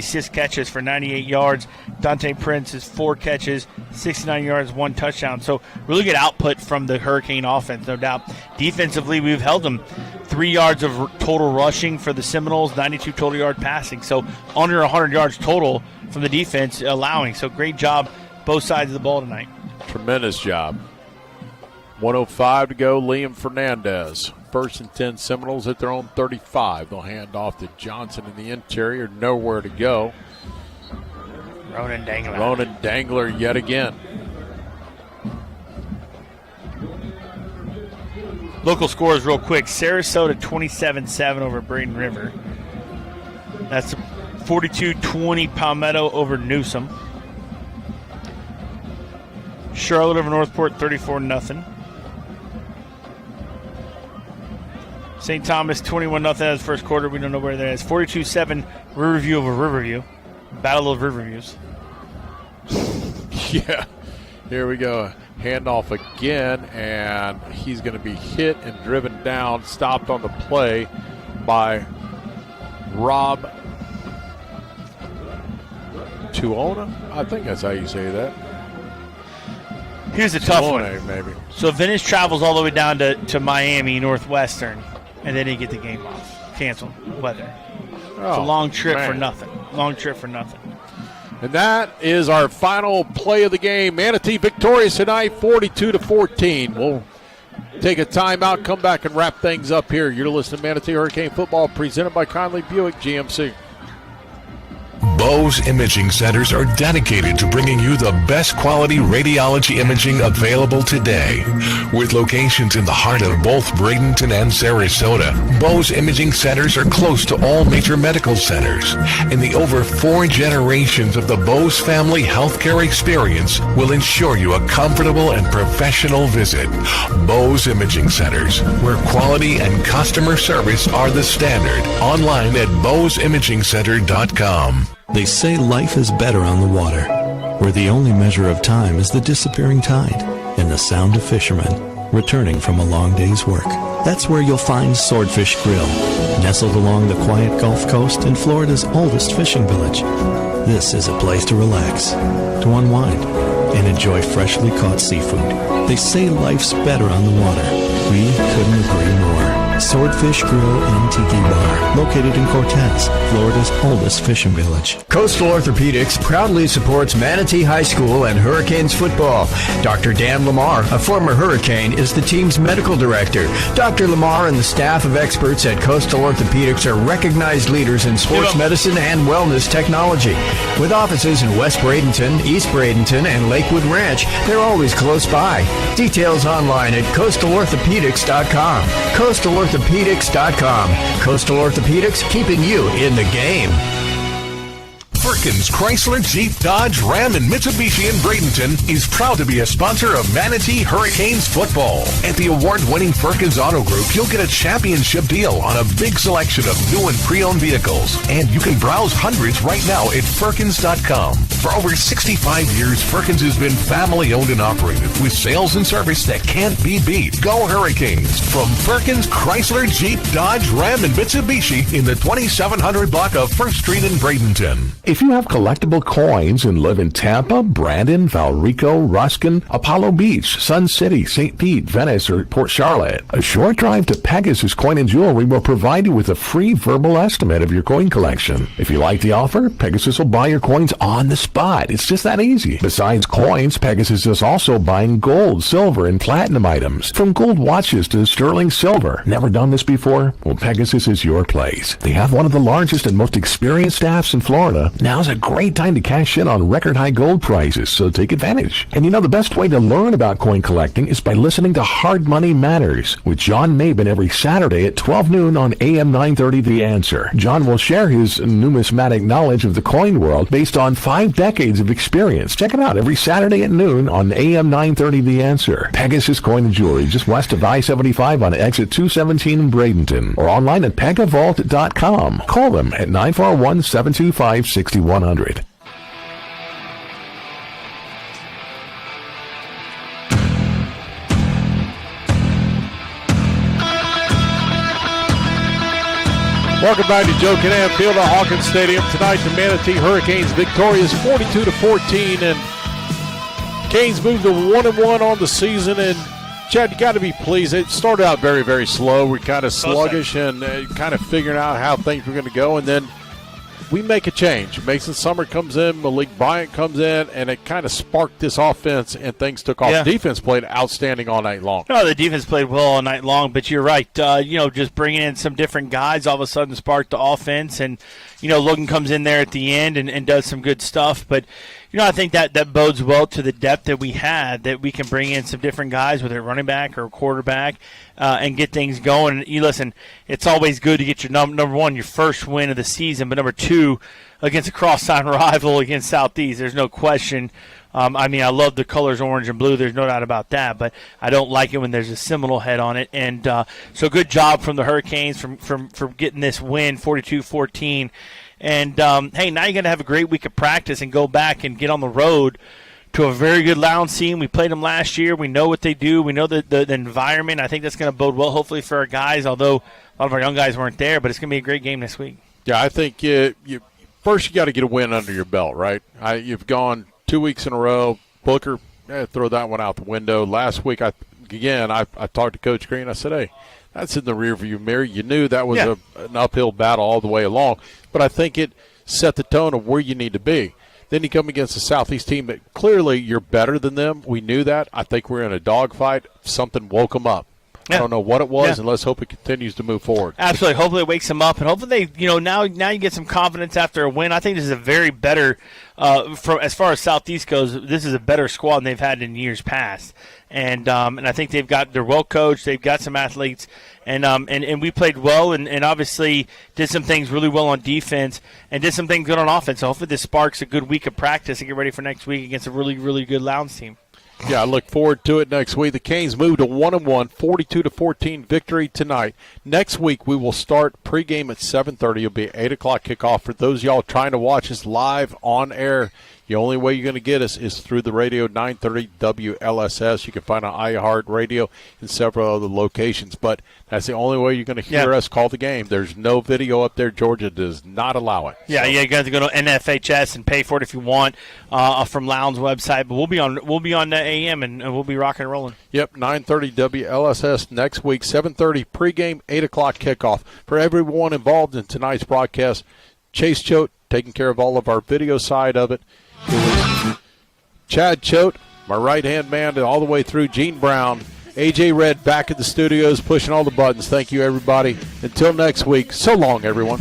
6 catches for 98 yards. Dante Prince is 4 catches, 69 yards, 1 touchdown. So really good output from the Hurricane offense, no doubt. Defensively, we've held them 3 yards of total rushing for the Seminoles, 92 total yard passing. So under 100 yards total from the defense allowing. So great job both sides of the ball tonight. Tremendous job. 1:05 to go. Liam Fernandez. 1st and 10 Seminoles at their own 35. They'll hand off to Johnson in the interior. Nowhere to go. Ronan Dangler yet again. Local scores real quick. Sarasota 27-7 over Braden River. That's 42-20 Palmetto over Newsom. Charlotte over Northport 34-0. St. Thomas 21-0 as first quarter. We don't know where that is. 42-7 Riverview over Riverview. Battle of Riverviews. Yeah. Here we go. Handoff again, and he's going to be hit and driven down. Stopped on the play by Rob Tuona. I think that's how you say that. Here's a tough one. Maybe. So Venice travels all the way down to Miami Northwestern, and they didn't get the game off. Canceled. Weather. It's a long trip for nothing. And that is our final play of the game. Manatee victorious tonight, 42-14. We'll take a timeout, come back and wrap things up here. You're listening to Manatee Hurricane Football, presented by Conley Buick GMC. Bose Imaging Centers are dedicated to bringing you the best quality radiology imaging available today. With locations in the heart of both Bradenton and Sarasota, Bose Imaging Centers are close to all major medical centers. And the over 4 generations of the Bose family healthcare experience will ensure you a comfortable and professional visit. Bose Imaging Centers, where quality and customer service are the standard. Online at boseimagingcenter.com. They say life is better on the water, where the only measure of time is the disappearing tide and the sound of fishermen returning from a long day's work. That's where you'll find Swordfish Grill, nestled along the quiet Gulf Coast in Florida's oldest fishing village. This is a place to relax, to unwind, and enjoy freshly caught seafood. They say life's better on the water. We couldn't agree more. Swordfish Grill and Tiki Bar, located in Cortez, Florida's oldest fishing village. Coastal Orthopedics proudly supports Manatee High School and Hurricanes football. Dr. Dan Lamar, a former Hurricane, is the team's medical director. Dr. Lamar and the staff of experts at Coastal Orthopedics are recognized leaders in sports medicine and wellness technology. With offices in West Bradenton, East Bradenton, and Lakewood Ranch, they're always close by. Details online at coastalorthopedics.com. coastalorthopedics.com. Coastal Orthopedics, keeping you in the game. Perkins Chrysler, Jeep, Dodge, Ram, and Mitsubishi in Bradenton is proud to be a sponsor of Manatee Hurricanes football. At the award-winning Perkins Auto Group, you'll get a championship deal on a big selection of new and pre-owned vehicles. And you can browse hundreds right now at Perkins.com. For over 65 years, Perkins has been family-owned and operated with sales and service that can't be beat. Go Hurricanes! From Perkins Chrysler, Jeep, Dodge, Ram, and Mitsubishi in the 2700 block of 1st Street in Bradenton. If you have collectible coins and live in Tampa, Brandon, Valrico, Ruskin, Apollo Beach, Sun City, St. Pete, Venice, or Port Charlotte, a short drive to Pegasus Coin and Jewelry will provide you with a free verbal estimate of your coin collection. If you like the offer, Pegasus will buy your coins on the spot. It's just that easy. Besides coins, Pegasus is also buying gold, silver, and platinum items, from gold watches to sterling silver. Never done this before? Well, Pegasus is your place. They have one of the largest and most experienced staffs in Florida. Now's a great time to cash in on record high gold prices, so take advantage. And you know, the best way to learn about coin collecting is by listening to Hard Money Matters with John Mabin every Saturday at 12 noon on AM 930 The Answer. John will share his numismatic knowledge of the coin world based on 5 decades of experience. Check it out every Saturday at noon on AM 930 The Answer. Pegasus Coin and Jewelry, just west of I-75 on exit 217 in Bradenton, or online at pegavault.com. Call them at 941-725-6100. Welcome back to Joe Kinnan Field at Hawkins Stadium. Tonight, the Manatee Hurricanes victorious 42-14, and Canes moved to 1-1 on the season. And Chad, you got to be pleased. It started out very, very slow. We're kind of sluggish and kind of figuring out how things were going to go, and then we make a change. Mason Summer comes in, Malik Bryant comes in, and it kind of sparked this offense, and things took off. Yeah. Defense played outstanding all night long. No, the defense played well all night long, but you're right. Just bringing in some different guys all of a sudden sparked the offense, and, Logan comes in there at the end and does some good stuff. But, I think that bodes well to the depth that we had, that we can bring in some different guys, whether running back or quarterback, and get things going. You listen, it's always good to get your number one, your first win of the season, but number two, against a crosstown rival against Southeast. There's no question. I love the colors orange and blue. There's no doubt about that, but I don't like it when there's a Seminole head on it. And so good job from the Hurricanes from getting this win, 42-14. And, hey, now you're going to have a great week of practice and go back and get on the road to a very good Lowndes team. We played them last year. We know what they do. We know the environment. I think that's going to bode well, hopefully, for our guys, although a lot of our young guys weren't there. But it's going to be a great game this week. Yeah, I think first you got to get a win under your belt, right? You've gone 2 weeks in a row. Booker, throw that one out the window. Last week, I talked to Coach Green. I said, hey, that's in the rearview mirror. You knew that was an uphill battle all the way along. But I think it set the tone of where you need to be. Then you come against a Southeast team that clearly you're better than them. We knew that. I think we're in a dogfight. Something woke them up. Yeah. I don't know what it was, and let's hope it continues to move forward. Absolutely. Hopefully it wakes them up, and hopefully they, now you get some confidence after a win. I think this is a very better, as far as Southeast goes, this is a better squad than they've had in years past. And I think they're well coached. They've got some athletes, and we played well, and obviously did some things really well on defense, and did some things good on offense. So hopefully this sparks a good week of practice and get ready for next week against a really, really good Lowndes team. Yeah, I look forward to it next week. The Canes moved to 1-1, 42-14 victory tonight. Next week we will start pregame at 7:30. It'll be an 8 o'clock kickoff. For those of y'all trying to watch us live on air, The only way you're going to get us is through the radio, 930 WLSS. You can find on iHeartRadio and several other locations, but that's the only way you're going to hear us call the game. There's no video up there. Georgia does not allow it. Yeah, you're going to have to go to NFHS and pay for it if you want from Lowndes' website. But we'll be on the AM and we'll be rocking and rolling. Yep, 930 WLSS next week, 7:30 pregame, 8 o'clock kickoff. For everyone involved in tonight's broadcast, Chase Choate taking care of all of our video side of it. It was Chad Choate, my right-hand man, all the way through Gene Brown. AJ Red back at the studios pushing all the buttons. Thank you, everybody. Until next week, so long, everyone.